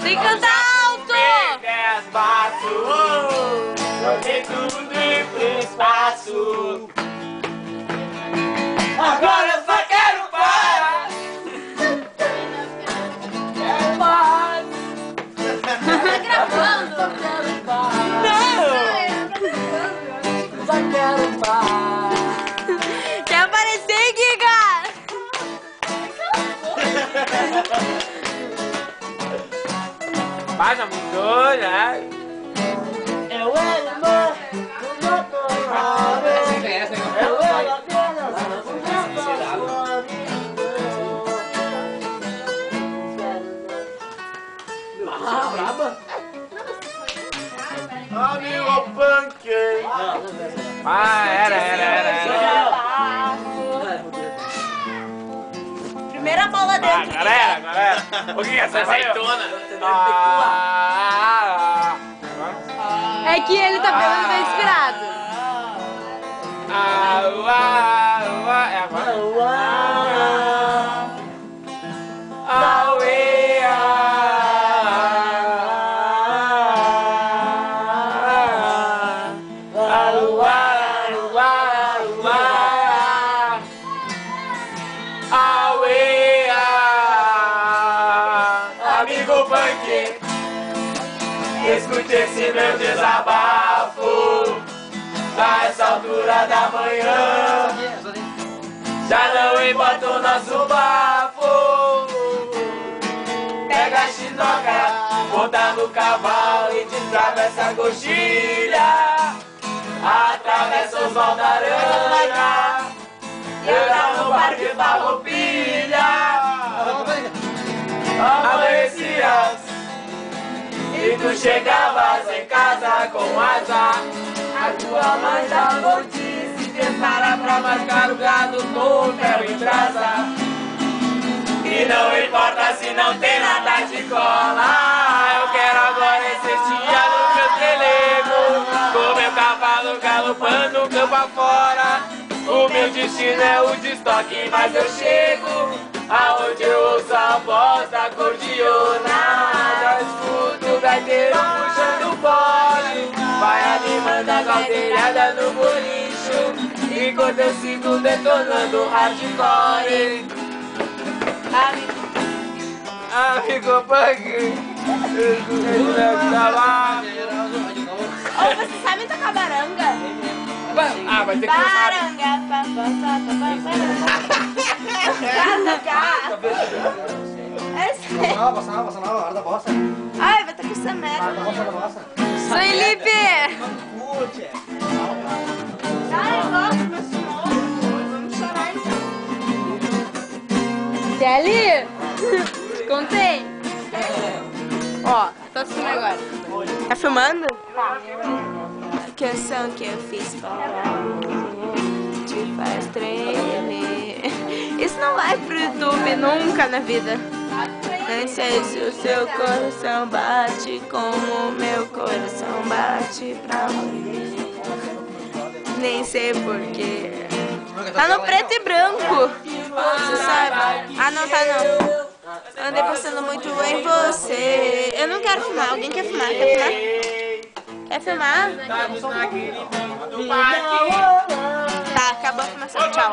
Tem que cantar alto! Joguei tudo pro espaço. Agora eu só quero paz. Quero paz. Tá gravando? Não! Só quero paz. Quer aparecer, Giga? Mas já mudou, já. Eu era amor, tu não tô eu era apenas braba. Amigo punk. Era. Primeira bola dentro. Galera. O que é essa azeitona? É que ele tá bêbado e tá inspirado. É agora? Amigo punk, escute esse meu desabafo. A essa altura da manhã já não importa o nosso bafo. Pega a chinoca, monta no cavalo e atravessa a coxilha. Atravessa os mal da aranha e entra no parque Farroupilha. Amanhecias e tu chegavas em casa com azar. A tua mãe já disse: prepara pra mascar o gado com o ferro em brasa. E não importa se não tem nada de cola. Eu quero agora esse dia no meu telego, com meu cavalo galopando campo afora. O meu destino é o de estoque, mas eu chego aonde eu ouço a voz da acordeona. Já escuto o gaiteiro puxando o bode, vai animando a galdeirada no bolicho, enquanto eu sigo detonando hardcore. Amigo punk, Ô, você sabe tocar baranga? vai ter que Baranga, é sério. Passa na hora da bossa. Ai, vai ter que essa merda. Da bossa. Felipe! Ai, eu gosto desse nome. Vamos chorar então. Deli? Te contei? Ó, tô filmando agora. Tá filmando? Tá. A canção que eu fiz te faz tremer. Isso não vai pro YouTube nunca na vida. Nem sei se o seu coração bate como o meu coração bate pra morrer. Nem sei porquê. Tá no preto e branco. Você sabe? Ah, não, tá não. Andei pensando muito em você. Eu não quero filmar. Alguém quer filmar? Quer filmar? Quer filmar? Tá, acabou a filmação. Tchau.